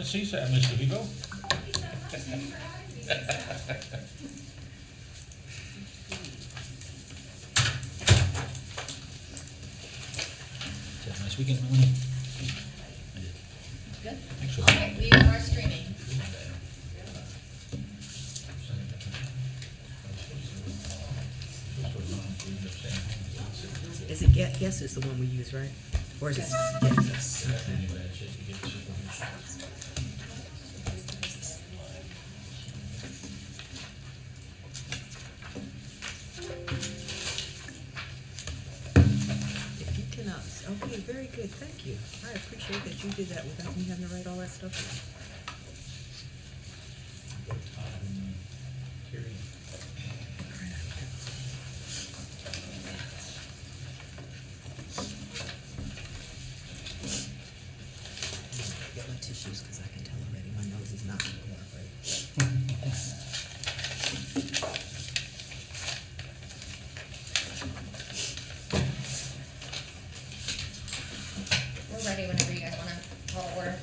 the seaside, Mr. Vigo. Did you have a nice weekend, Melanie? I did. Good. Thanks for Okay, we are streaming. Is it Guess is the one we use, right? Or is it Guess? If you cannot, okay, very good, thank you. I appreciate that you did that without me having to write all that stuff down. Get my tissues, because I can tell already my nose is not cooperating. We're ready whenever you guys wanna call to order.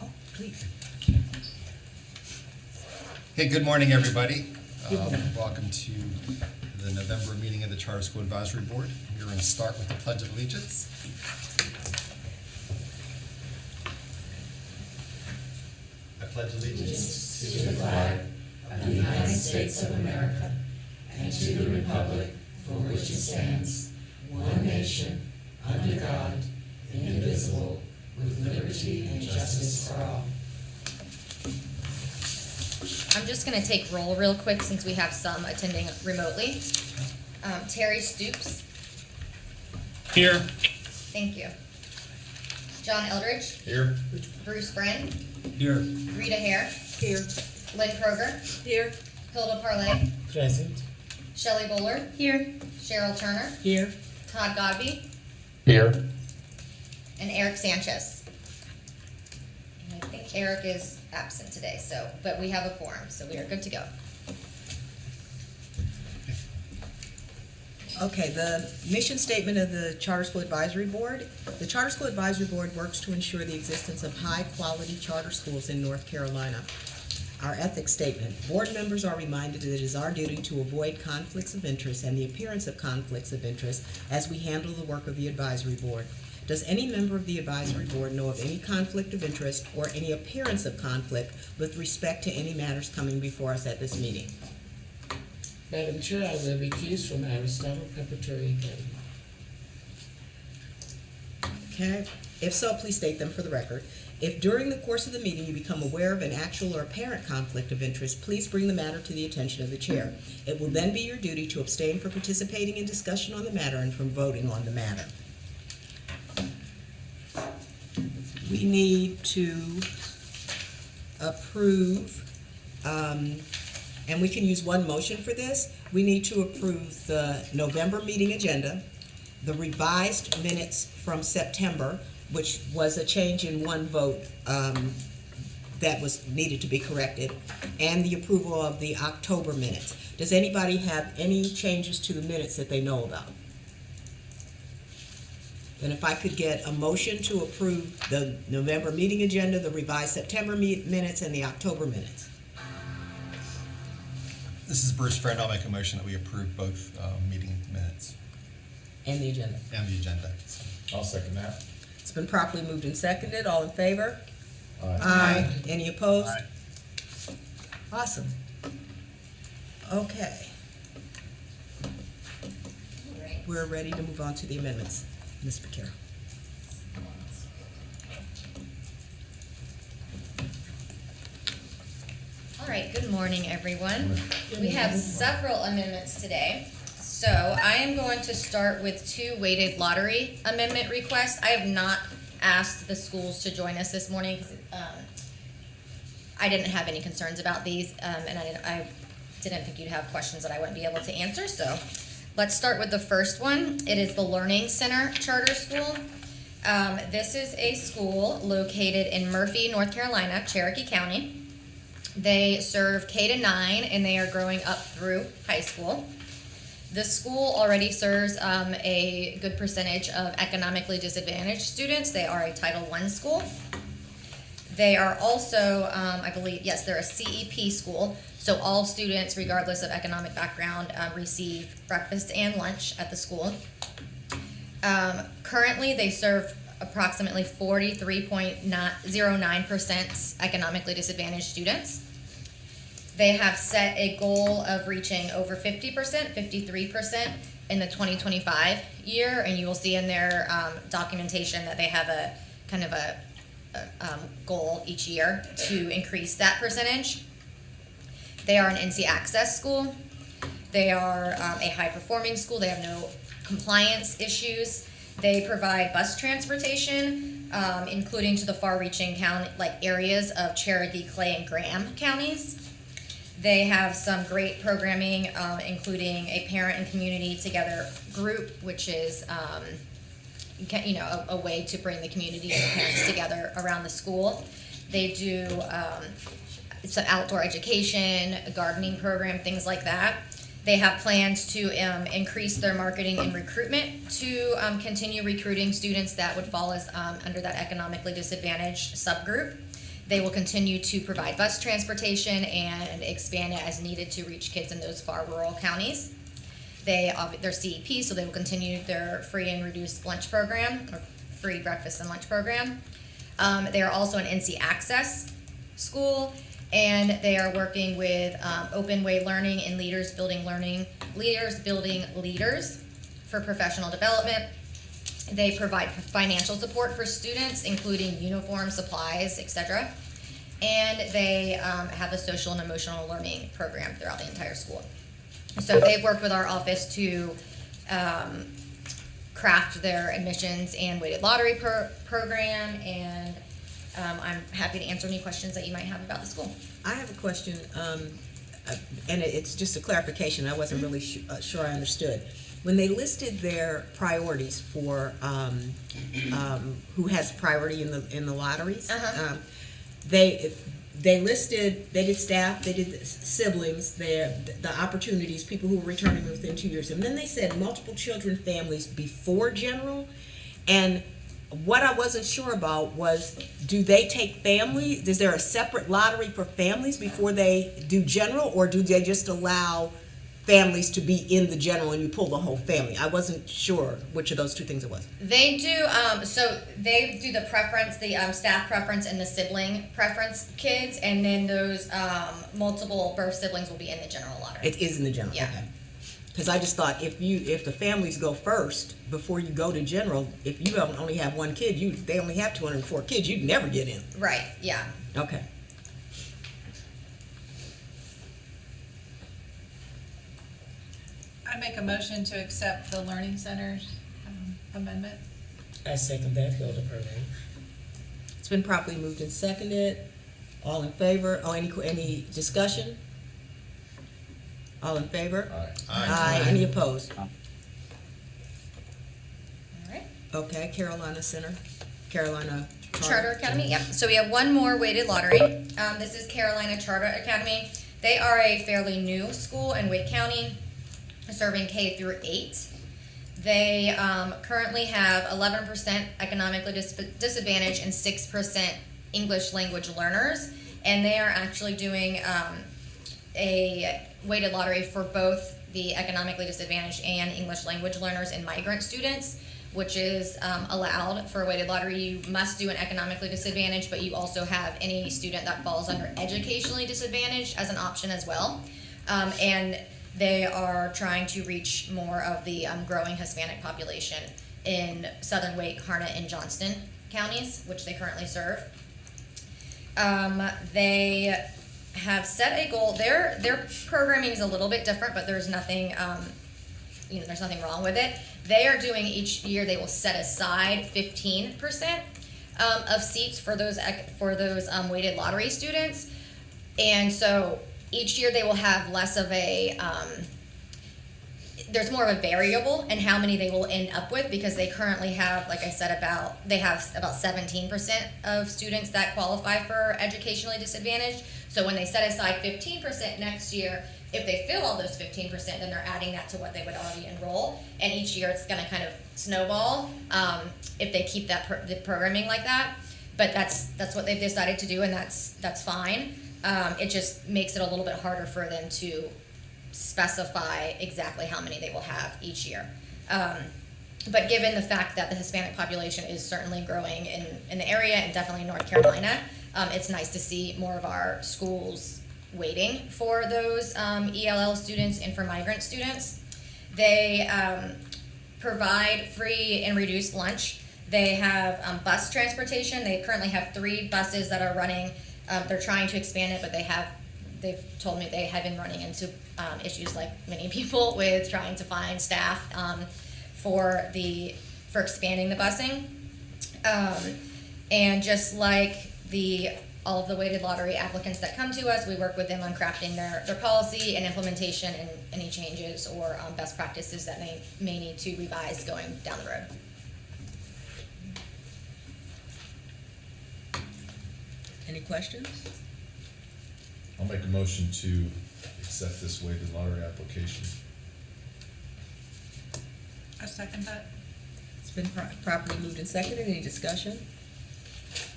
Oh, please. Hey, good morning, everybody. Good morning. Welcome to the November meeting of the Charter School Advisory Board. We're going to start with the Pledge of Allegiance. I pledge allegiance to the flag of the United States of America and to the republic for which it stands, one nation, under God, indivisible, with liberty and justice for all. I'm just gonna take roll real quick since we have some attending remotely. Terry Stoops, Here. thank you. John Eldridge, Here. Bruce Bren, Here. Rita Hare, Here. Lynn Kroger, Here. Hilda Parlay, Present. Shelley Bowler, Here. Cheryl Turner, Here. Todd Godby, Here. and Eric Sanchez. And I think Eric is absent today, so, but we have a quorum, so we are good to go. Okay, the mission statement of the Charter School Advisory Board. The Charter School Advisory Board works to ensure the existence of high-quality charter schools in North Carolina. Our ethics statement. Board members are reminded that it is our duty to avoid conflicts of interest and the appearance of conflicts of interest as we handle the work of the Advisory Board. Does any member of the Advisory Board know of any conflict of interest or any appearance of conflict with respect to any matters coming before us at this meeting? Madam Chair, I will recuse from Aristotle Preparatory Academy. Okay, if so, please state them for the record. If during the course of the meeting you become aware of an actual or apparent conflict of interest, please bring the matter to the attention of the chair. It will then be your duty to abstain from participating in discussion on the matter and from voting on the matter. We need to approve, and we can use one motion for this. We need to approve the November meeting agenda, the revised minutes from September, which was a change in one vote that was needed to be corrected, and the approval of the October minutes. Does anybody have any changes to the minutes that they know about? And if I could get a motion to approve the November meeting agenda, the revised September minutes, and the October minutes. This is Bruce Friend. I'll make a motion that we approve both meeting minutes And the agenda. and the agenda. I'll second that. It's been properly moved and seconded. All in favor? Aye. Aye. Any opposed? Aye. Awesome. Okay, Right. we're ready to move on to the amendments. Ms. Becerra. All right, good morning, everyone. We have several amendments today. So I am going to start with 2 weighted lottery amendment requests. I have not asked the schools to join us this morning because I didn't have any concerns about these, and I didn't think you'd have questions that I wouldn't be able to answer. So let's start with the first one. It is the Learning Center Charter School. This is a school located in Murphy, North Carolina, Cherokee County. They serve K-9, and they are growing up through high school. The school already serves a good percentage of economically disadvantaged students. They are a Title I school. They are also, I believe, yes, they're a CEP school. So all students, regardless of economic background, receive breakfast and lunch at the school. Currently, they serve approximately 43.09% economically disadvantaged students. They have set a goal of reaching over 50%, 53% in the 2025 year, and you will see in their documentation that they have a kind of a goal each year to increase that percentage. They are an NC Access school. They are a high-performing school. They have no compliance issues. They provide bus transportation, including to the far-reaching county areas of Cherokee, Clay, and Graham counties. They have some great programming, including a parent and community together group, which is a way to bring the community and the parents together around the school. They do some outdoor education, a gardening program, things like that. They have plans to increase their marketing and recruitment to continue recruiting students that would fall as under that economically disadvantaged subgroup. They will continue to provide bus transportation and expand it as needed to reach kids in those far rural counties. They're CEP, so they will continue their free and reduced lunch program, or free breakfast and lunch program. They are also an NC Access school, and they are working with Open Way Learning and Leaders Building Leaders for professional development. They provide financial support for students, including uniform, supplies, etc. And they have a social and emotional learning program throughout the entire school. So they've worked with our office to craft their admissions and weighted lottery program, and I'm happy to answer any questions that you might have about the school. I have a question, and it's just a clarification. I wasn't really sure I understood. When they listed their priorities for who has priority in the lotteries, they did staff, they did siblings, the opportunities, people who were returning within 2 years, and then they said multiple children families before general. And what I wasn't sure about was, do they take family? Is there a separate lottery for families before they do general, or do they just allow families to be in the general and you pull the whole family? I wasn't sure which of those two things it was. They do, so they do the preference, the staff preference and the sibling preference kids, and then those multiple birth siblings will be in the general lottery. It is in the general, Yeah. okay. Because I just thought if the families go first before you go to general, if you only have one kid, they only have 204 kids, you'd never get in. Right, yeah. Okay. I make a motion to accept the Learning Center's amendment. I second that, Hilda Purley. It's been properly moved and seconded. All in favor? Oh, any discussion? All in favor? Aye. Any opposed? All right. Okay, Carolina Charter Academy, yep. So we have one more weighted lottery. This is Carolina Charter Academy. They are a fairly new school in Wake County, serving K through 8. They currently have 11% economically disadvantaged and 6% English language learners, and they are actually doing a weighted lottery for both the economically disadvantaged and English language learners and migrant students, which is allowed for a weighted lottery. You must do an economically disadvantaged, but you also have any student that falls under educationally disadvantaged as an option as well. And they are trying to reach more of the growing Hispanic population in Southern Wake, Harnett, and Johnston counties, which they currently serve. They have set a goal. Their programming is a little bit different, but there's nothing there's nothing wrong with it. They are doing each year, they will set aside 15% of seats for those weighted lottery students. And so each year they will have less of a, there's more of a variable in how many they will end up with, because they currently have, like I said, they have about 17% of students that qualify for educationally disadvantaged. So when they set aside 15% next year, if they fill all those 15%, then they're adding that to what they would already enroll. And each year it's gonna kind of snowball if they keep the programming like that. But that's what they've decided to do, and that's fine. It just makes it a little bit harder for them to specify exactly how many they will have each year. But given the fact that the Hispanic population is certainly growing in the area, and definitely in North Carolina, it's nice to see more of our schools waiting for those ELL students and for migrant students. They provide free and reduced lunch. They have bus transportation. They currently have 3 buses that are running. They're trying to expand it, but they've told me they have been running into issues like many people with trying to find staff for expanding the busing. And just like all of the weighted lottery applicants that come to us, we work with them on crafting their policy and implementation and any changes or best practices that may need to revise going down the road. Any questions? I'll make a motion to accept this weighted lottery application. I second that. It's been properly moved and seconded. Any discussion?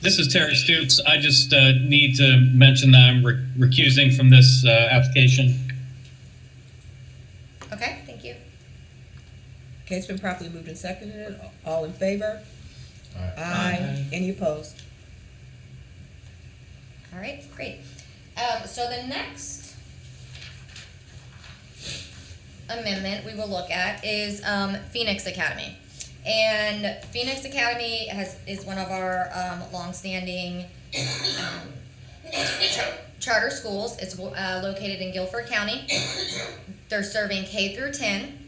This is Terry Stutes. I just need to mention that I'm recusing from this application. Okay, thank you. Okay, it's been properly moved and seconded. All in favor? Aye. Aye. Any opposed? All right, great. So the next amendment we will look at is Phoenix Academy. And Phoenix Academy is one of our longstanding charter schools. It's located in Guilford County. They're serving K through 10.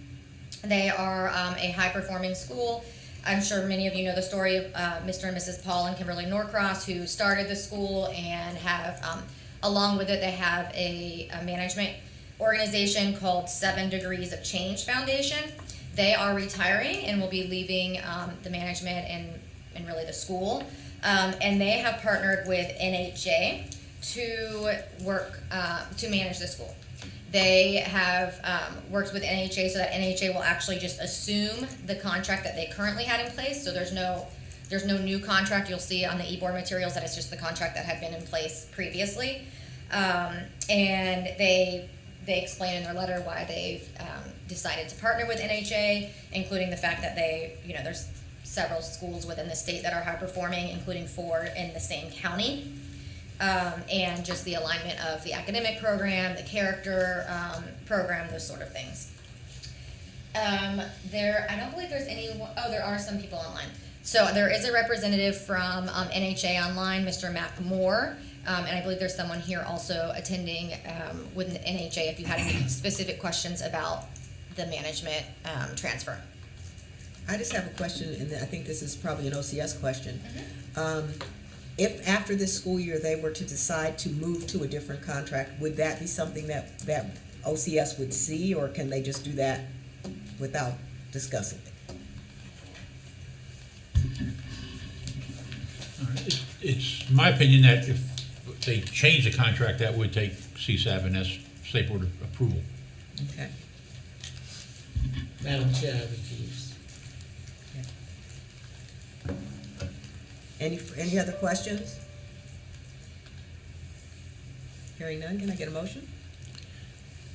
They are a high-performing school. I'm sure many of you know the story of Mr. and Mrs. Paul and Kimberly Norcross, who started the school and have, along with it, they have a management organization called 7 Degrees of Change Foundation. They are retiring and will be leaving the management and really the school. And they have partnered with NHA to work to manage the school. They have worked with NHA so that NHA will actually just assume the contract that they currently had in place. So there's no new contract. You'll see on the e-board materials that it's just the contract that had been in place previously. And they explain in their letter why they've decided to partner with NHA, including the fact that there's several schools within the state that are high performing, including 4 in the same county. And just the alignment of the academic program, the character program, those sort of things. I don't believe there's there are some people online. So there is a representative from NHA online, Mr. Matt Moore, and I believe there's someone here also attending with NHA if you had any specific questions about the management transfer. I just have a question, and I think this is probably an OCS question. Mm-hmm. If after this school year they were to decide to move to a different contract, would that be something that OCS would see, or can they just do that without discussing it? It's my opinion that if they change the contract, that would take CSAB State Board approval. Okay. Madam Chair, I recuse. Any other questions? Hearing none, can I get a motion?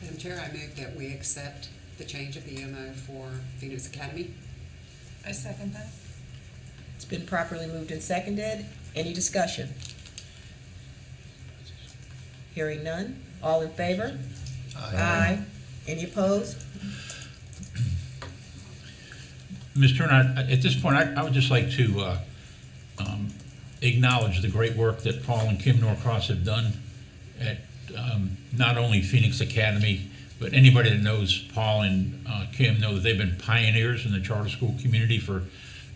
Madam Chair, I move that we accept the change of the EMO for Phoenix Academy. I second that. It's been properly moved and seconded. Any discussion? Hearing none. All in favor? Aye. Any opposed? Ms. Turner, at this point, I would just like to acknowledge the great work that Paul and Kim Norcross have done at not only Phoenix Academy, But anybody that knows Paul and Kim know that they've been pioneers in the charter school community for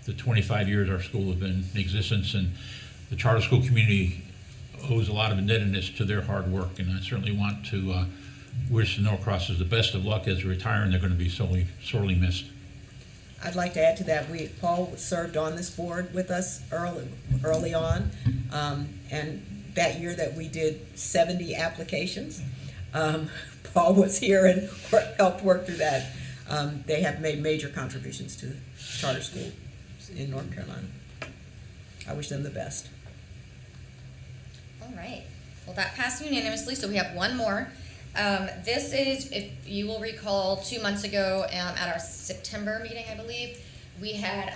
the 25 years our school has been in existence, and the charter school community owes a lot of indebtedness to their hard work, and I certainly want to wish the Norcrosses the best of luck as they retire, and they're going to be sorely missed. I'd like to add to that, Paul served on this board with us early on, and that year that we did 70 applications, Paul was here and helped work through that. They have made major contributions to charter schools in North Carolina. I wish them the best. All right. Well, that passed unanimously, so we have one more. This is, if you will recall, 2 months ago at our September meeting, I believe, we had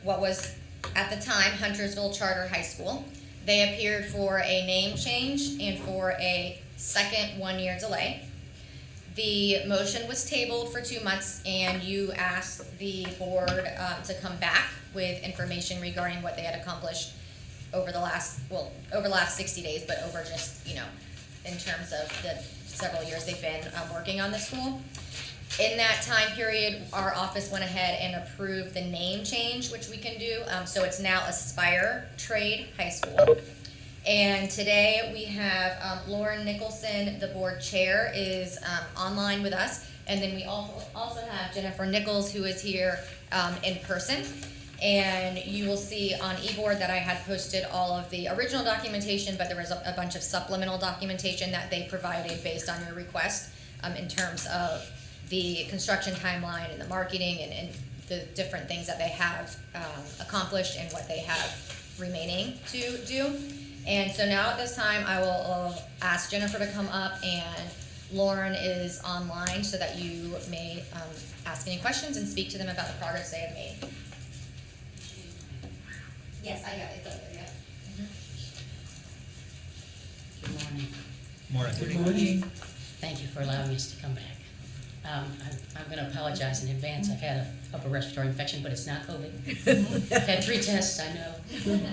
what was, at the time, Huntersville Charter High School. They appeared for a name change and for a second one-year delay. The motion was tabled for 2 months, and you asked the board to come back with information regarding what they had accomplished over the last 60 days, but over just, in terms of the several years they've been working on the school. In that time period, our office went ahead and approved the name change, which we can do. So it's now Aspire Trade High School. And today we have Lauren Nicholson, the board chair, is online with us. And then we also have Jennifer Nichols, who is here in person. And you will see on eBoard that I had posted all of the original documentation, but there was a bunch of supplemental documentation that they provided based on your request in terms of the construction timeline and the marketing and the different things that they have accomplished and what they have remaining to do. And so now at this time, I will ask Jennifer to come up, and Lauren is online so that you may ask any questions and speak to them about the progress they have made. Yes, I got it. It's over there, yeah. Good morning. Morning. Good morning. Thank you for allowing us to come back. I'm going to apologize in advance. I've had an upper respiratory infection, but it's not COVID. I've had 3 tests, I know.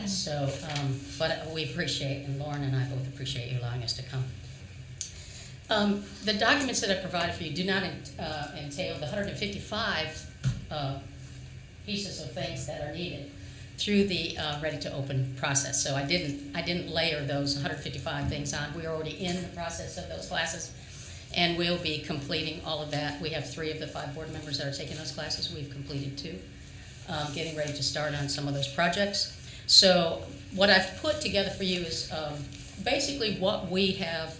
So, but we appreciate, and Lauren and I both appreciate you allowing us to come. The documents that I provided for you do not entail the 155 pieces of things that are needed through the ready-to-open process. So I didn't layer those 155 things on. We're already in the process of those classes, and we'll be completing all of that. We have 3 of the 5 board members that are taking those classes. We've completed 2, getting ready to start on some of those projects. So what I've put together for you is basically what we have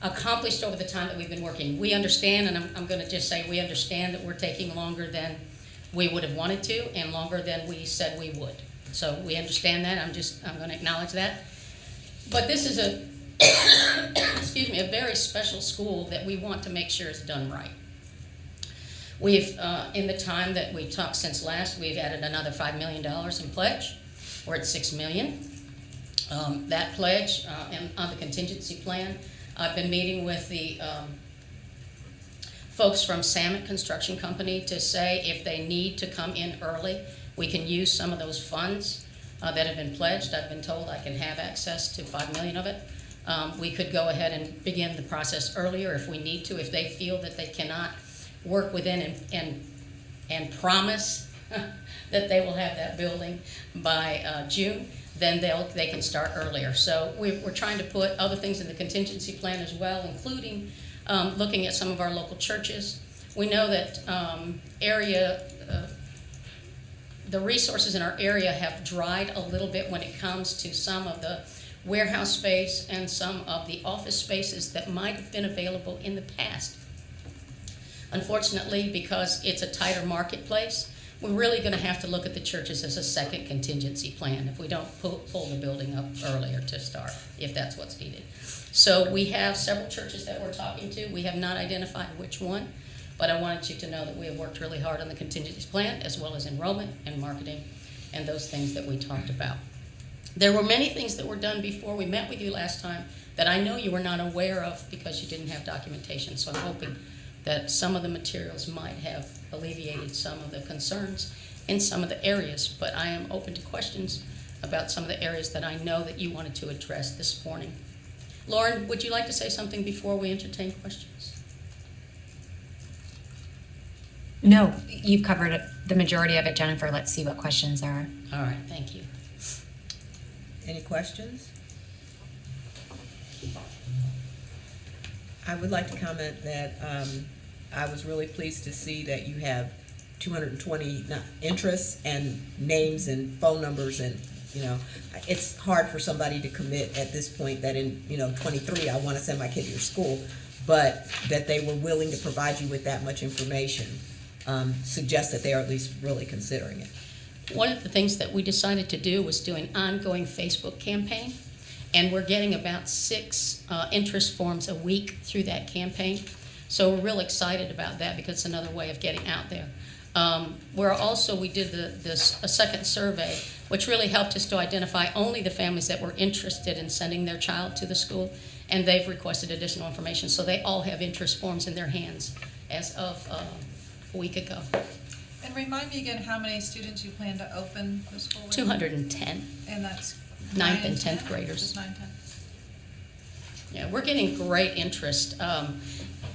accomplished over the time that we've been working. We understand, and I'm going to just say we understand that we're taking longer than we would have wanted to and longer than we said we would. So we understand that. I'm going to acknowledge that. But this is a a very special school that we want to make sure is done right. We've, in the time that we talked since last, we've added another $5 million in pledge. We're at $6 million. That pledge and on the contingency plan, I've been meeting with the folks from Samet Construction Company to say if they need to come in early, we can use some of those funds that have been pledged. I've been told I can have access to $5 million of it. We could go ahead and begin the process earlier if we need to. If they feel that they cannot work within and promise that they will have that building by June, then they can start earlier. So we're trying to put other things in the contingency plan as well, including looking at some of our local churches. We know that the resources in our area have dried a little bit when it comes to some of the warehouse space and some of the office spaces that might have been available in the past. Unfortunately, because it's a tighter marketplace, we're really going to have to look at the churches as a second contingency plan if we don't pull the building up earlier to start, if that's what's needed. So we have several churches that we're talking to. We have not identified which one, but I wanted you to know that we have worked really hard on the contingency plan as well as enrollment and marketing and those things that we talked about. There were many things that were done before we met with you last time that I know you were not aware of because you didn't have documentation. So I'm hoping that some of the materials might have alleviated some of the concerns in some of the areas. But I am open to questions about some of the areas that I know that you wanted to address this morning. Lauren, would you like to say something before we entertain questions? No, you've covered the majority of it, Jennifer. Let's see what questions are. All right, thank you. Any questions? I would like to comment that I was really pleased to see that you have 220 interests and names and phone numbers, and it's hard for somebody to commit at this point that in 23 I want to send my kid to your school, but that they were willing to provide you with that much information suggests that they are at least really considering it. One of the things that we decided to do was do an ongoing Facebook campaign, and we're getting about 6 interest forms a week through that campaign. So we're real excited about that because it's another way of getting out there. We did a second survey, which really helped us to identify only the families that were interested in sending their child to the school, and they've requested additional information. So they all have interest forms in their hands as of a week ago. And remind me again how many students you plan to open the school with? 210. And that's 9th and 10th graders. Just 9, 10. Yeah, we're getting great interest.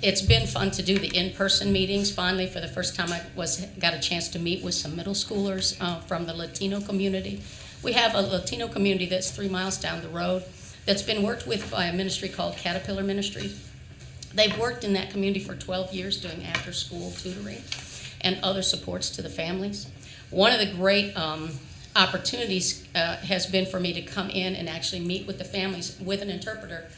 It's been fun to do the in-person meetings. Finally, for the first time, I got a chance to meet with some middle schoolers from the Latino community. We have a Latino community that's 3 miles down the road that's been worked with by a ministry called Caterpillar Ministries. They've worked in that community for 12 years doing after-school tutoring and other supports to the families. One of the great opportunities has been for me to come in and actually meet with the families with an interpreter,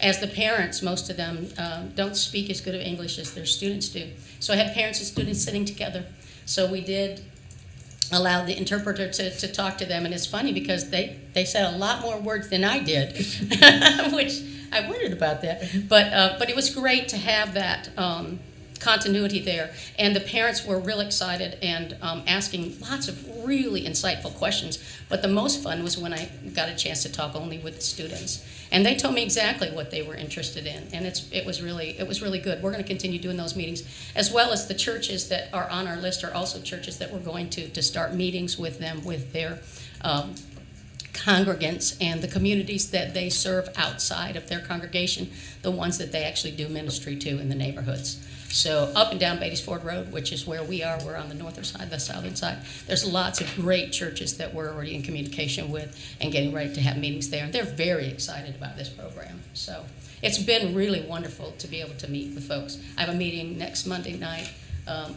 as the parents, most of them, don't speak as good of English as their students do. So I had parents and students sitting together. So we did allow the interpreter to talk to them, and it's funny because they said a lot more words than I did, which I wondered about that. But it was great to have that continuity there, and the parents were real excited and asking lots of really insightful questions. But the most fun was when I got a chance to talk only with the students, and they told me exactly what they were interested in, and it was really good. We're going to continue doing those meetings, as well as the churches that are on our list are also churches that we're going to start meetings with them, with their congregants and the communities that they serve outside of their congregation, the ones that they actually do ministry to in the neighborhoods. So up and down Beatties Ford Road, which is where we are, we're on the northern side, the southern side. There's lots of great churches that we're already in communication with and getting ready to have meetings there. And they're very excited about this program. So it's been really wonderful to be able to meet with folks. I have a meeting next Monday night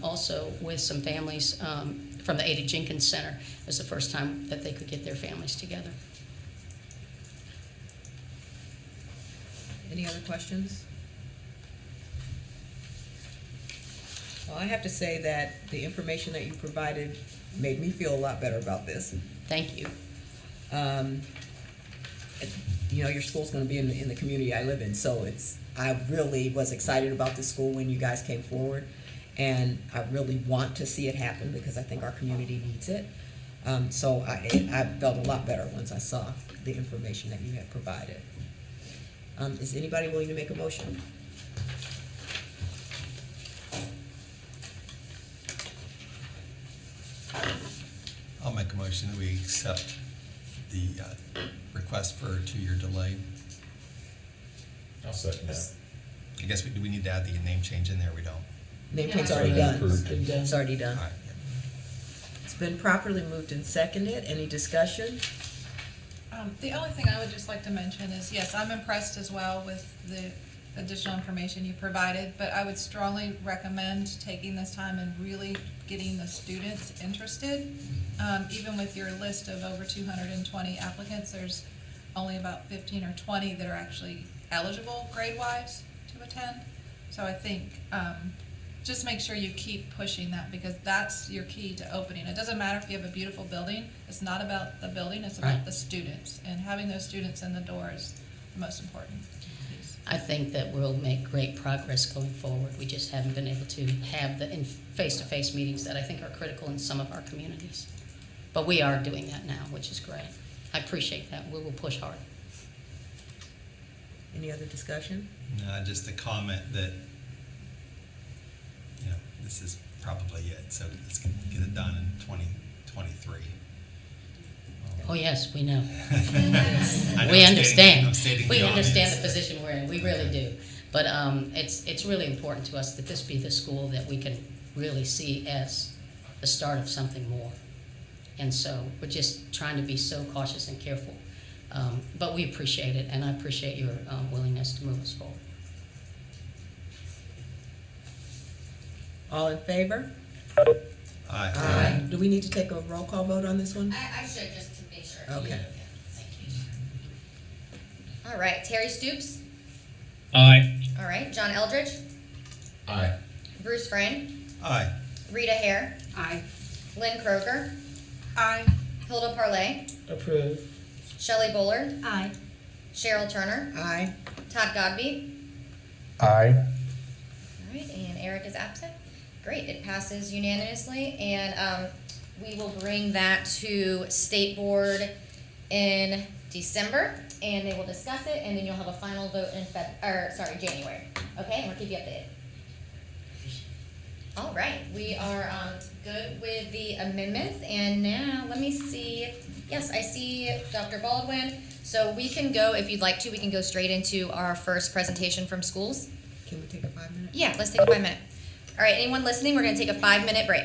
also with some families from the Ada Jenkins Center. It was the first time that they could get their families together. Any other questions? Well, I have to say that the information that you provided made me feel a lot better about this. Thank you. Your school's going to be in the community I live in, so I really was excited about this school when you guys came forward, and I really want to see it happen because I think our community needs it. So I felt a lot better once I saw the information that you had provided. Is anybody willing to make a motion? I'll make a motion that we accept the request for a 2-year delay. I'll second that. I guess do we need to add the name change in there? We don't. Name change's already done. Approved. It's already done. All right. It's been properly moved and seconded. Any discussion? The only thing I would just like to mention is, yes, I'm impressed as well with the additional information you provided, but I would strongly recommend taking this time and really getting the students interested. Even with your list of over 220 applicants, there's only about 15 or 20 that are actually eligible grade-wise to attend. So I think just make sure you keep pushing that, because that's your key to opening. It doesn't matter if you have a beautiful building. It's not about the building, it's about the students. And having those students in the door is the most important piece. I think that we'll make great progress going forward. We just haven't been able to have the face-to-face meetings that I think are critical in some of our communities. But we are doing that now, which is great. I appreciate that. We will push hard. Any other discussion? No, just a comment that, this is probably it, so let's get it done in 2023. Oh, yes, we know. I know We I'm understand. stating We the understand the obvious. position we're in. We really do. But it's really important to us that this be the school that we can really see as the start of something more. And so we're just trying to be so cautious and careful. But we appreciate it, and I appreciate your willingness to move us forward. All in favor? Aye. Do we need to take a roll call vote on this one? I should, just to make sure. Okay. All right, Terry Stoops. Aye. All right, John Eldridge, Aye. Bruce Frame, Aye. Rita Hare, Aye. Lynn Kroger, Aye. Hilda Parlay, Approve. Shelley Bullard, Aye. Cheryl Turner, Aye. Todd Godby. Aye. All right, and Eric is absent. Great, it passes unanimously, and we will bring that to State Board in December, and they will discuss it, and then you'll have a final vote in January. Okay, and we'll keep you updated. All right, we are good with the amendments, and now let me see. Yes, I see Dr. Baldwin. So we can go, if you'd like to, we can go straight into our first presentation from schools. Can we take a 5 minute? Yeah, let's take a 5 minute. All right, anyone listening, we're gonna take a 5-minute break.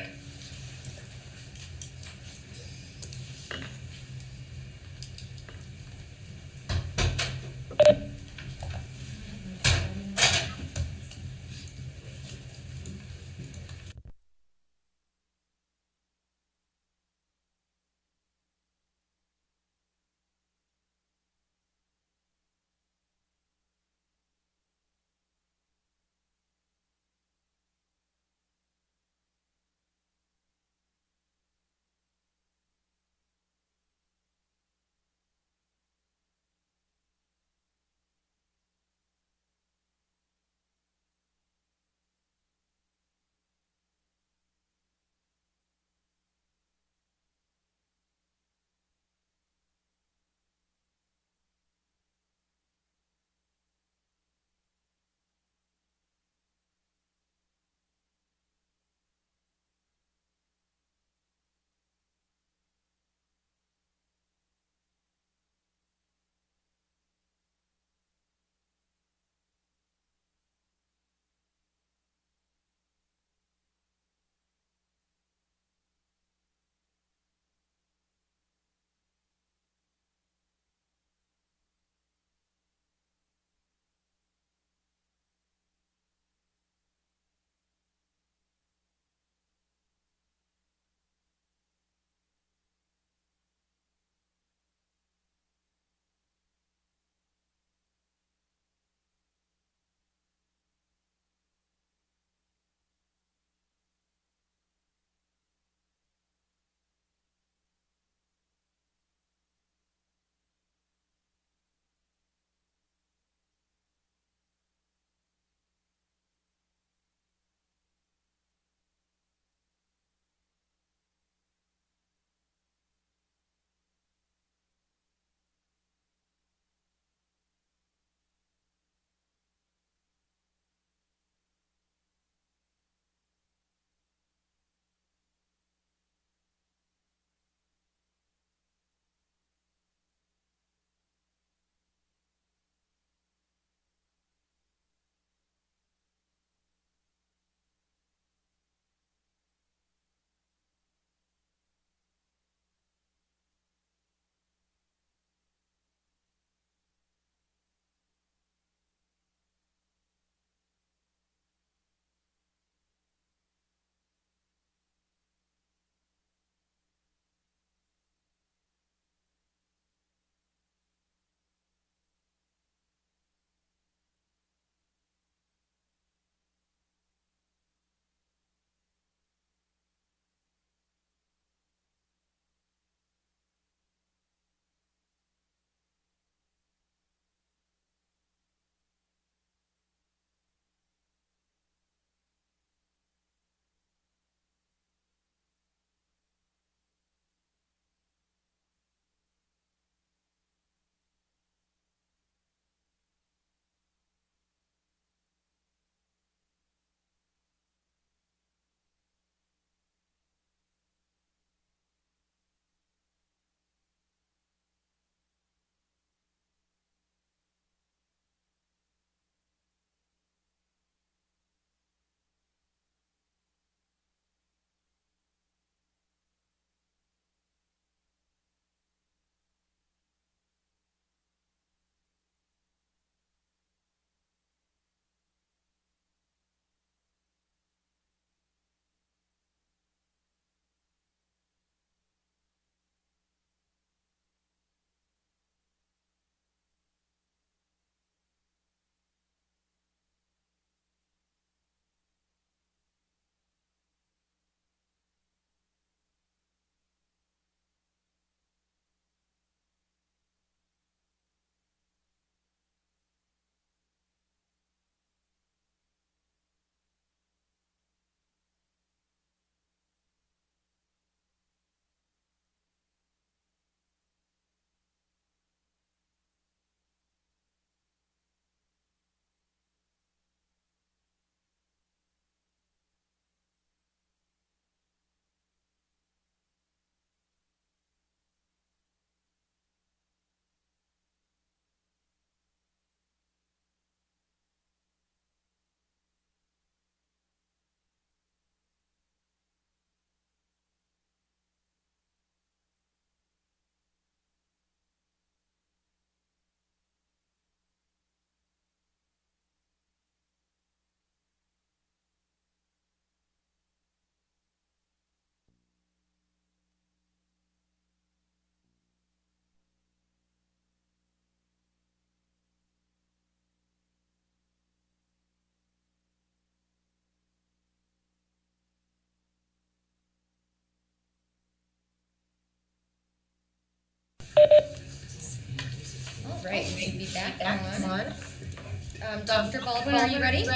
right, you should be back on. Dr. Baldwin, are you ready?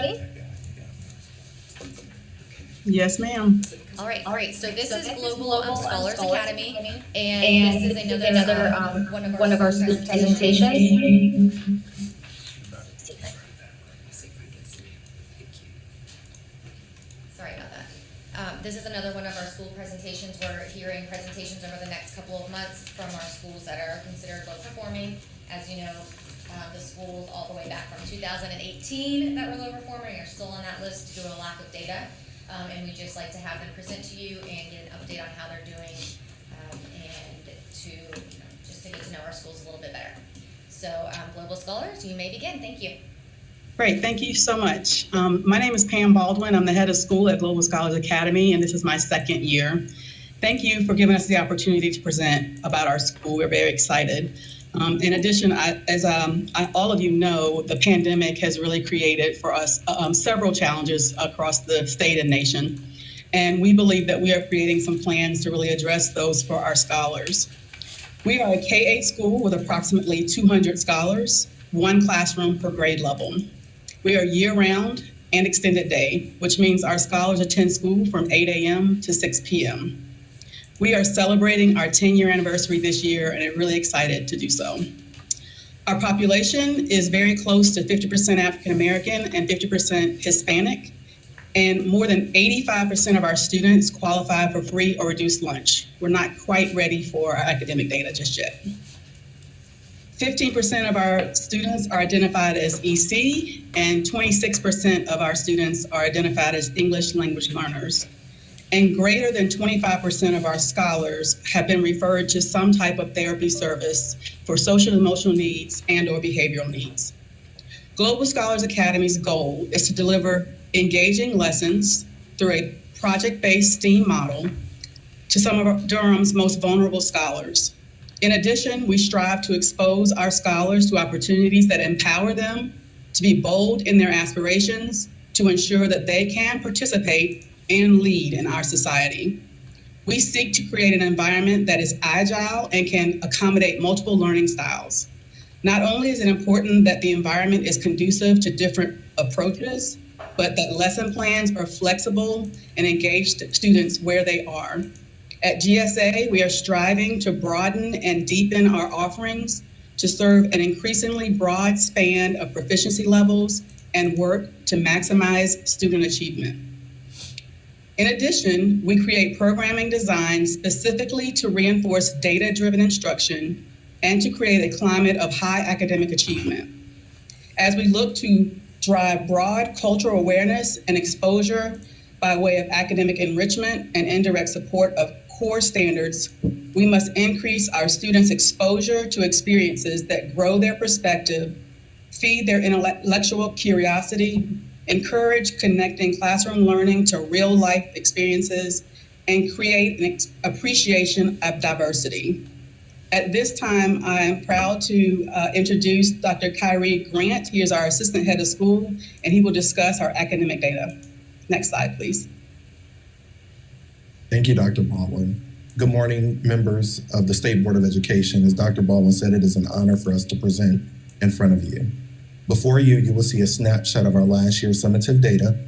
Yes, ma'am. All right, so this is Global Scholars Academy, and this is another one of our school presentations. Sorry about that. This is another one of our school presentations. We're hearing presentations over the next couple of months from our schools that are considered low performing. As you know, the schools all the way back from 2018 that were low performing are still on that list due to a lack of data. And we just like to have them present to you and get an update on how they're doing, and to, just to get to know our schools a little bit better. So, Global Scholars, you may begin. Thank you. Great, thank you so much. My name is Pam Baldwin. I'm the head of school at Global Scholars Academy, and this is my second year. Thank you for giving us the opportunity to present about our school. We're very excited. In addition, as all of you know, the pandemic has really created for us several challenges across the state and nation. And we believe that we are creating some plans to really address those for our scholars. We are a K-8 school with approximately 200 scholars, one classroom per grade level. We are year-round and extended day, which means our scholars attend school from 8 a.m. to 6 p.m. We are celebrating our 10-year anniversary this year, and I'm really excited to do so. Our population is very close to 50% African American and 50% Hispanic, and more than 85% of our students qualify for free or reduced lunch. We're not quite ready for our academic data just yet. 15% of our students are identified as EC, and 26% of our students are identified as English language learners. And greater than 25% of our scholars have been referred to some type of therapy service for social and emotional needs and or behavioral needs. Global Scholars Academy's goal is to deliver engaging lessons through a project-based STEAM model to some of Durham's most vulnerable scholars. In addition, we strive to expose our scholars to opportunities that empower them to be bold in their aspirations, to ensure that they can participate and lead in our society. We seek to create an environment that is agile and can accommodate multiple learning styles. Not only is it important that the environment is conducive to different approaches, but that lesson plans are flexible and engage students where they are. At GSA, we are striving to broaden and deepen our offerings to serve an increasingly broad span of proficiency levels and work to maximize student achievement. In addition, we create programming designed specifically to reinforce data-driven instruction and to create a climate of high academic achievement. As we look to drive broad cultural awareness and exposure by way of academic enrichment and indirect support of core standards, we must increase our students' exposure to experiences that grow their perspective, feed their intellectual curiosity, encourage connecting classroom learning to real-life experiences, and create an appreciation of diversity. At this time, I am proud to introduce Dr. Kyrie Grant. He is our assistant head of school, and he will discuss our academic data. Next slide, please. Thank you, Dr. Baldwin. Good morning, members of the State Board of Education. As Dr. Baldwin said, it is an honor for us to present in front of you. Before you, you will see a snapshot of our last year's summative data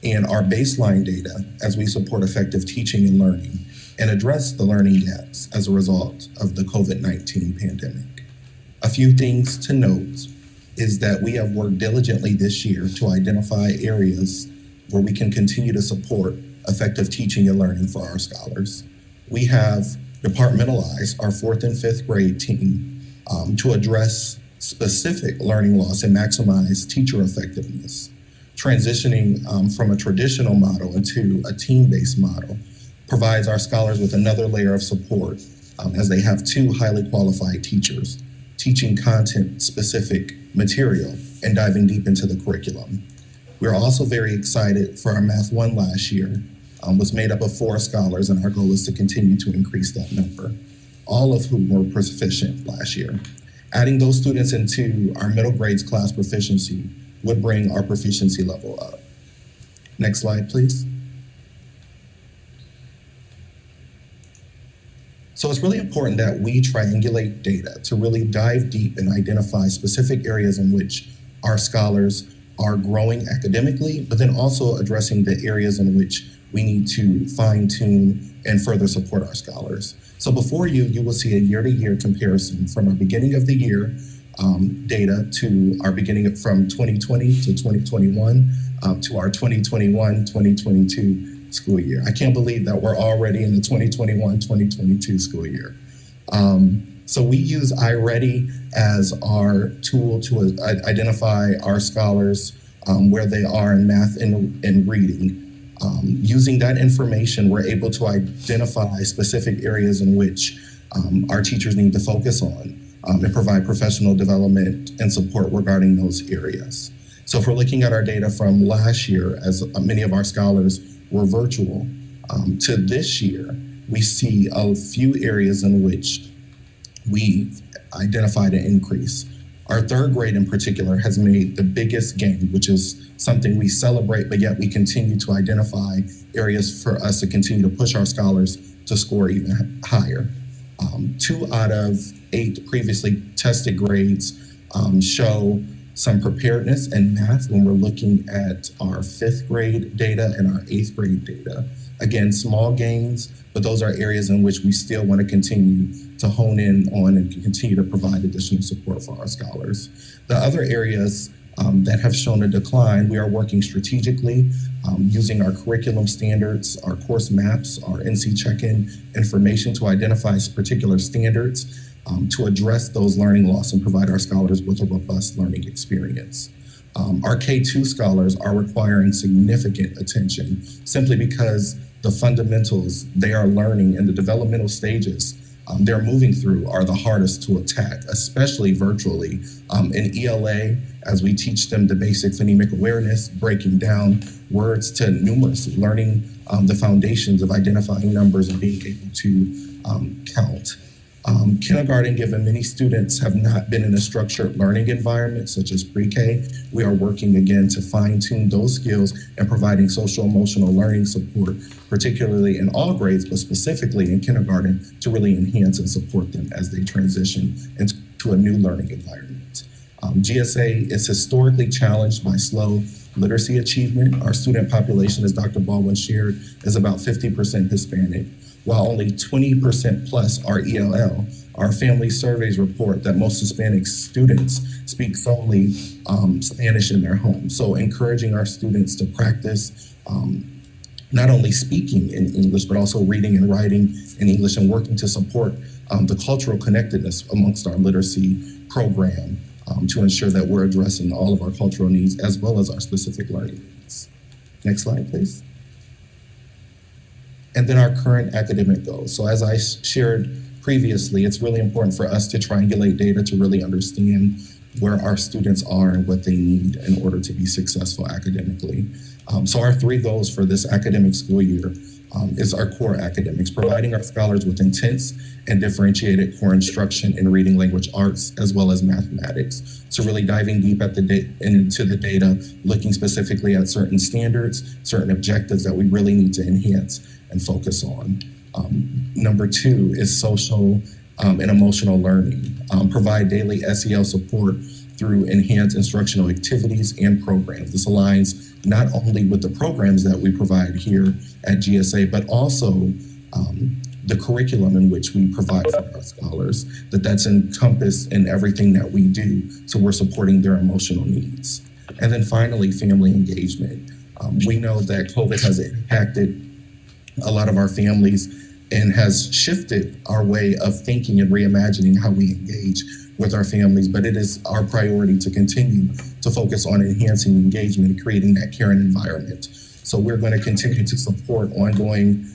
and our baseline data as we support effective teaching and learning and address the learning gaps as a result of the COVID-19 pandemic. A few things to note is that we have worked diligently this year to identify areas where we can continue to support effective teaching and learning for our scholars. We have departmentalized our 4th and 5th grade team to address specific learning loss and maximize teacher effectiveness. Transitioning from a traditional model into a team-based model provides our scholars with another layer of support as they have 2 highly qualified teachers teaching content-specific material and diving deep into the curriculum. We're also very excited for our Math 1 last year, was made up of 4 scholars, and our goal is to continue to increase that number, all of whom were proficient last year. Adding those students into our middle grades class proficiency would bring our proficiency level up. Next slide, please. So it's really important that we triangulate data to really dive deep and identify specific areas in which our scholars are growing academically, but then also addressing the areas in which we need to fine tune and further support our scholars. So before you, you will see a year-to-year comparison from our beginning of the year data to our beginning from 2020 to 2021 to our 2021-2022 school year. I can't believe that we're already in the 2021-2022 school year. So we use iReady as our tool to identify our scholars where they are in math and reading. Using that information, we're able to identify specific areas in which our teachers need to focus on and provide professional development and support regarding those areas. So if we're looking at our data from last year, as many of our scholars were virtual, to this year, we see a few areas in which we identified an increase. Our third grade in particular has made the biggest gain, which is something we celebrate, but yet we continue to identify areas for us to continue to push our scholars to score even higher. 2 out of 8 previously tested grades show some preparedness in math when we're looking at our 5th grade data and our 8th grade data. Again, small gains, but those are areas in which we still want to continue to hone in on and continue to provide additional support for our scholars. The other areas that have shown a decline, we are working strategically using our curriculum standards, our course maps, our NC check-in information to identify particular standards to address those learning loss and provide our scholars with a robust learning experience. Our K-2 scholars are requiring significant attention simply because the fundamentals they are learning in the developmental stages they're moving through are the hardest to attack, especially virtually. In ELA, as we teach them the basic phonemic awareness, breaking down words to numeracy, learning the foundations of identifying numbers and being able to count. Kindergarten, given many students have not been in a structured learning environment, such as pre-K, we are working again to fine-tune those skills and providing social-emotional learning support, particularly in all grades, but specifically in kindergarten, to really enhance and support them as they transition into a new learning environment. GSA is historically challenged by slow literacy achievement. Our student population, as Dr. Baldwin shared, is about 50% Hispanic. While only 20% plus are ELL, our family surveys report that most Hispanic students speak solely Spanish in their home. So encouraging our students to practice not only speaking in English, but also reading and writing in English and working to support the cultural connectedness amongst our literacy program to ensure that we're addressing all of our cultural needs as well as our specific learning needs. Next slide, please. And then our current academic goals. So as I shared previously, it's really important for us to triangulate data to really understand where our students are and what they need in order to be successful academically. So our 3 goals for this academic school year is our core academics, providing our scholars with intense and differentiated core instruction in reading, language arts, as well as mathematics. So really diving deep at into the data, looking specifically at certain standards, certain objectives that we really need to enhance and focus on. Number 2 is social and emotional learning. Provide daily SEL support through enhanced instructional activities and programs. This aligns not only with the programs that we provide here at GSA, but also the curriculum in which we provide for our scholars, that's encompassed in everything that we do, so we're supporting their emotional needs. And then finally, family engagement. We know that COVID has impacted a lot of our families and has shifted our way of thinking and reimagining how we engage with our families, but it is our priority to continue to focus on enhancing engagement and creating that caring environment. So we're going to continue to support ongoing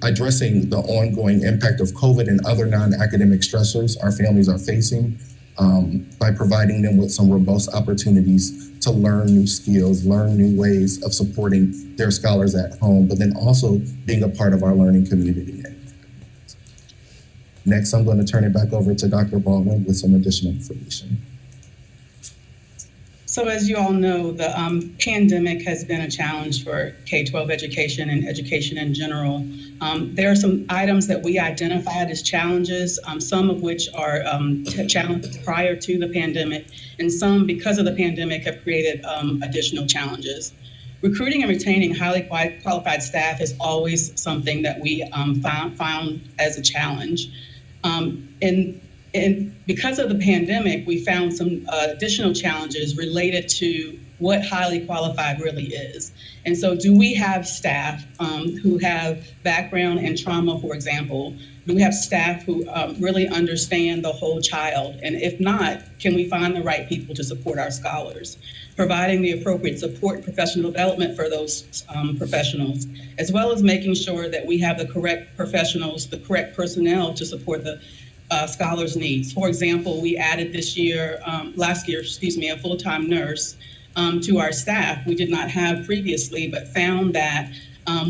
addressing the ongoing impact of COVID and other non-academic stressors our families are facing by providing them with some robust opportunities to learn new skills, learn new ways of supporting their scholars at home, but then also being a part of our learning community. Next, I'm going to turn it back over to Dr. Baldwin with some additional information. So as you all know, the pandemic has been a challenge for K-12 education and education in general. There are some items that we identified as challenges, some of which are challenges prior to the pandemic, and some, because of the pandemic, have created additional challenges. Recruiting and retaining highly qualified staff is always something that we found as a challenge. And because of the pandemic, we found some additional challenges related to what highly qualified really is. And so do we have staff who have background in trauma, for example? Do we have staff who really understand the whole child? And if not, can we find the right people to support our scholars? Providing the appropriate support and professional development for those professionals, as well as making sure that we have the correct professionals, the correct personnel to support the scholars' needs. For example, we added last year, a full-time nurse to our staff. We did not have previously, but found that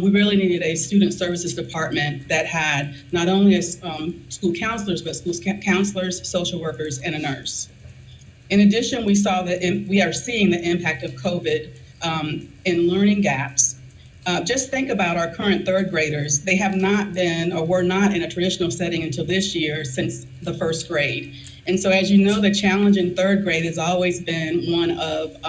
we really needed a student services department that had not only school counselors, but school counselors, social workers, and a nurse. In addition, we are seeing the impact of COVID in learning gaps. Just think about our current third graders. They have not been or were not in a traditional setting until this year since the first grade. And so as you know, the challenge in third grade has always been one of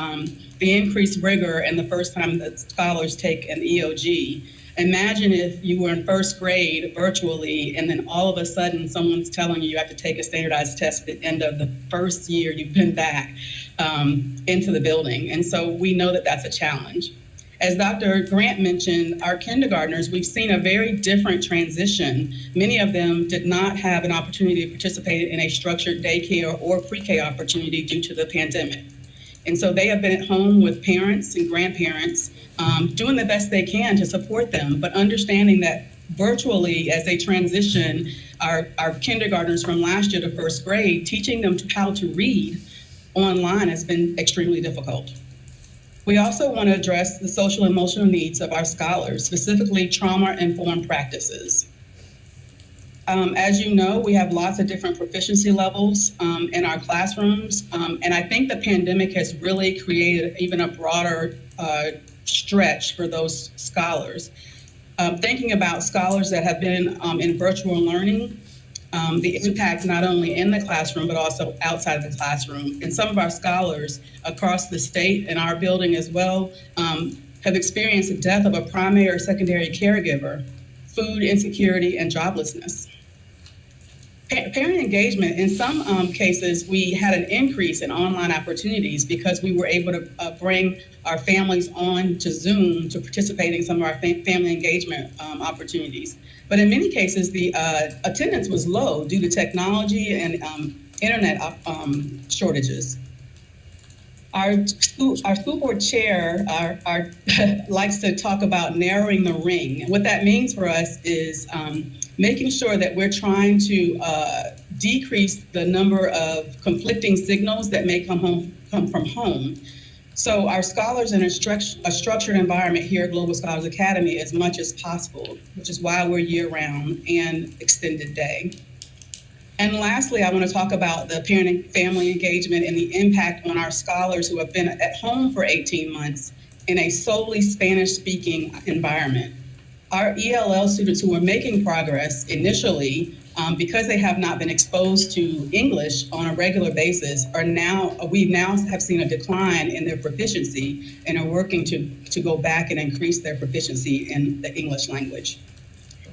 the increased rigor and the first time that scholars take an EOG. Imagine if you were in first grade virtually and then all of a sudden someone's telling you have to take a standardized test at the end of the first year you've been back into the building. And so we know that that's a challenge. As Dr. Grant mentioned, our kindergartners, we've seen a very different transition. Many of them did not have an opportunity to participate in a structured daycare or pre-K opportunity due to the pandemic. And so they have been at home with parents and grandparents, doing the best they can to support them, but understanding that virtually as they transition our kindergartners from last year to first grade, teaching them how to read online has been extremely difficult. We also want to address the social and emotional needs of our scholars, specifically trauma-informed practices. As you know, we have lots of different proficiency levels in our classrooms, and I think the pandemic has really created even a broader stretch for those scholars. Thinking about scholars that have been in virtual learning, the impact not only in the classroom, but also outside of the classroom. And some of our scholars across the state and our building as well have experienced the death of a primary or secondary caregiver, food insecurity, and joblessness. Parent engagement, in some cases, we had an increase in online opportunities because we were able to bring our families on to Zoom to participate in some of our family engagement opportunities. But in many cases, the attendance was low due to technology and internet shortages. Our school board chair likes to talk about narrowing the ring. What that means for us is making sure that we're trying to decrease the number of conflicting signals that may come from home. So our scholars in a structured environment here at Global Scholars Academy as much as possible, which is why we're year-round and extended day. And lastly, I want to talk about the parent and family engagement and the impact on our scholars who have been at home for 18 months in a solely Spanish-speaking environment. Our ELL students who are making progress initially, because they have not been exposed to English on a regular basis, we now have seen a decline in their proficiency and are working to go back and increase their proficiency in the English language.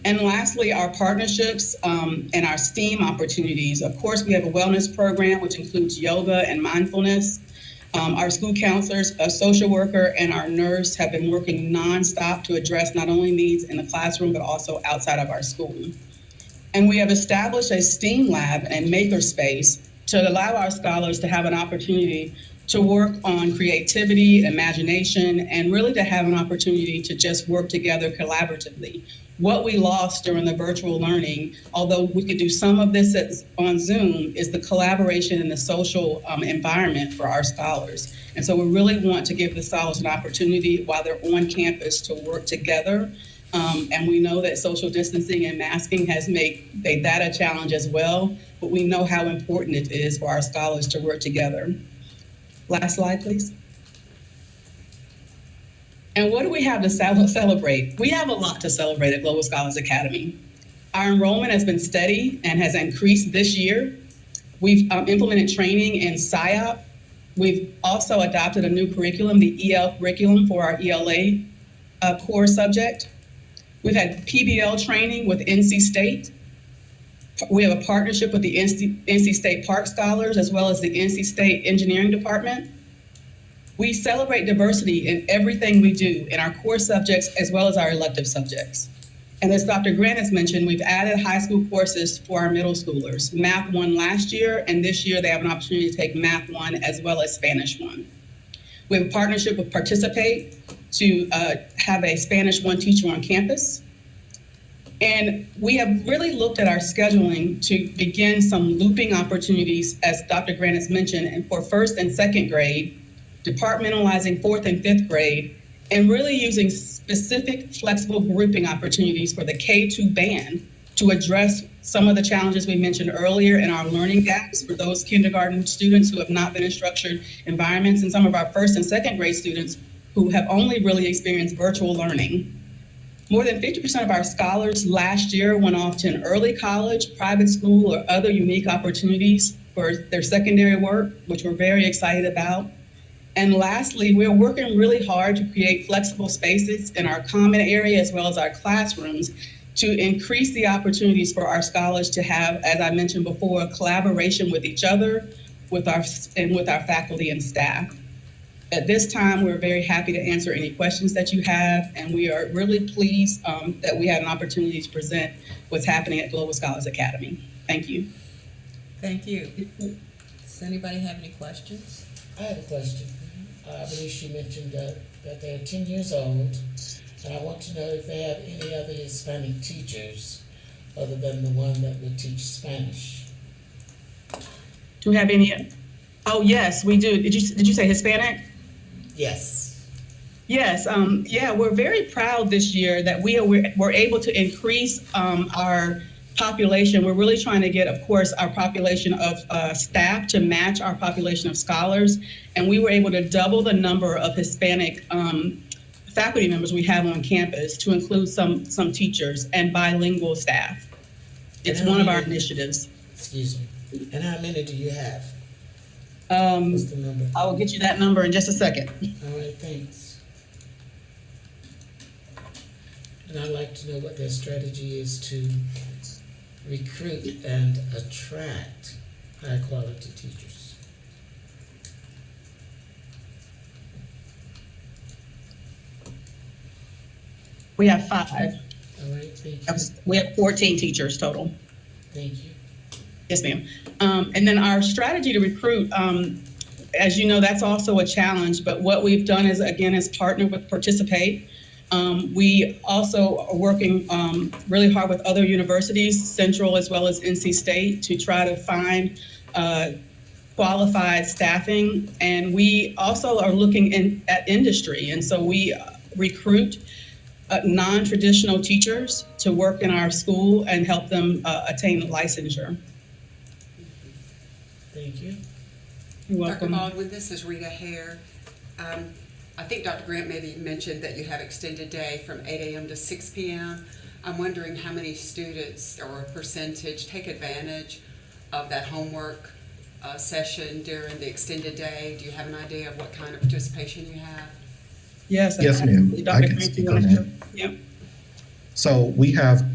And lastly, our partnerships and our STEAM opportunities. Of course, we have a wellness program, which includes yoga and mindfulness. Our school counselors, a social worker, and our nurse have been working nonstop to address not only needs in the classroom, but also outside of our school. And we have established a STEAM lab and makerspace to allow our scholars to have an opportunity to work on creativity, imagination, and really to have an opportunity to just work together collaboratively. What we lost during the virtual learning, although we could do some of this on Zoom, is the collaboration and the social environment for our scholars. And so we really want to give the scholars an opportunity while they're on campus to work together. And we know that social distancing and masking has made that a challenge as well, but we know how important it is for our scholars to work together. Last slide, please. And what do we have to celebrate? We have a lot to celebrate at Global Scholars Academy. Our enrollment has been steady and has increased this year. We've implemented training in SIOP. We've also adopted a new curriculum, the EL curriculum for our ELA core subject. We've had PBL training with NC State. We have a partnership with the NC State Park Scholars as well as the NC State Engineering Department. We celebrate diversity in everything we do in our core subjects as well as our elective subjects. And as Dr. Grant has mentioned, we've added high school courses for our middle schoolers. Math 1 last year, and this year they have an opportunity to take Math 1 as well as Spanish 1. We have a partnership with Participate to have a Spanish 1 teacher on campus. And we have really looked at our scheduling to begin some looping opportunities, as Dr. Grant has mentioned, and for first and second grade, departmentalizing fourth and fifth grade, and really using specific flexible grouping opportunities for the K-2 band to address some of the challenges we mentioned earlier in our learning gaps for those kindergarten students who have not been in structured environments, and some of our first and second grade students who have only really experienced virtual learning. More than 50% of our scholars last year went off to an early college, private school, or other unique opportunities for their secondary work, which we're very excited about. And lastly, we're working really hard to create flexible spaces in our common area as well as our classrooms to increase the opportunities for our scholars to have, as I mentioned before, collaboration with each other, with our faculty and staff. At this time, we're very happy to answer any questions that you have, and we are really pleased that we had an opportunity to present what's happening at Global Scholars Academy. Thank you. Thank you. Does anybody have any questions? I have a question. I believe she mentioned that they're 10 years old, and I want to know if they have any other Hispanic teachers other than the one that would teach Spanish. Do we have any? Oh, yes, we do. Did you say Hispanic? Yes. Yes, yeah, we're very proud this year that we're able to increase our population. We're really trying to get, of course, our population of staff to match our population of scholars, and we were able to double the number of Hispanic faculty members we have on campus to include some teachers and bilingual staff. It's one of our initiatives. Excuse me. And how many do you have? What's the number? I will get you that number in just a second. All right, thanks. And I'd like to know what their strategy is to recruit and attract high-quality teachers. We have 5. All right, thank you. We have 14 teachers total. Thank you. Yes, ma'am. And then our strategy to recruit, as you know, that's also a challenge, but what we've done is partner with Participate. We also are working really hard with other universities, Central as well as NC State, to try to find qualified staffing. And we also are looking at industry. And so we recruit non-traditional teachers to work in our school and help them attain licensure. Thank you. You're welcome. Dr. Baldwin, this is Rita Hare. I think Dr. Grant maybe mentioned that you have extended day from 8 a.m. to 6 p.m. I'm wondering how many students or a percentage take advantage of that homework session during the extended day. Do you have an idea of what kind of participation you have? Yes. Yes, ma'am. I can speak on that. Yep. So we have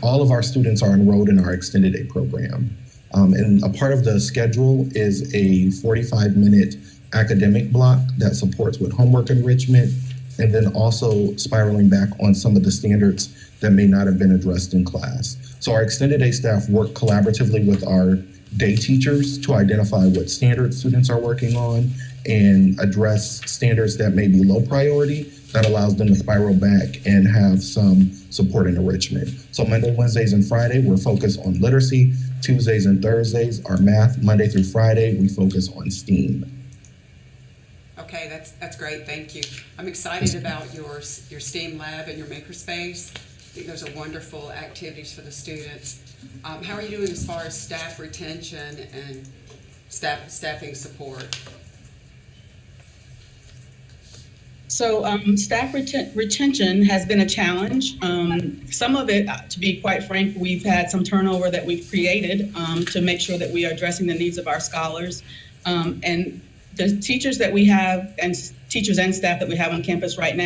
all of our students are enrolled in our extended day program. And a part of the schedule is a 45-minute academic block that supports with homework enrichment, and then also spiraling back on some of the standards that may not have been addressed in class. So our extended day staff work collaboratively with our day teachers to identify what standards students are working on and address standards that may be low priority that allows them to spiral back and have some support and enrichment. So Monday, Wednesdays, and Friday, we're focused on literacy. Tuesdays and Thursdays are math. Monday through Friday, we focus on STEAM. Okay, that's great, thank you. I'm excited about your STEAM lab and your makerspace. I think those are wonderful activities for the students. How are you doing as far as staff retention and staffing support? So staff retention has been a challenge. Some of it, to be quite frank, we've had some turnover that we've created to make sure that we are addressing the needs of our scholars. And the teachers that we have, and teachers and staff that we have on campus right now,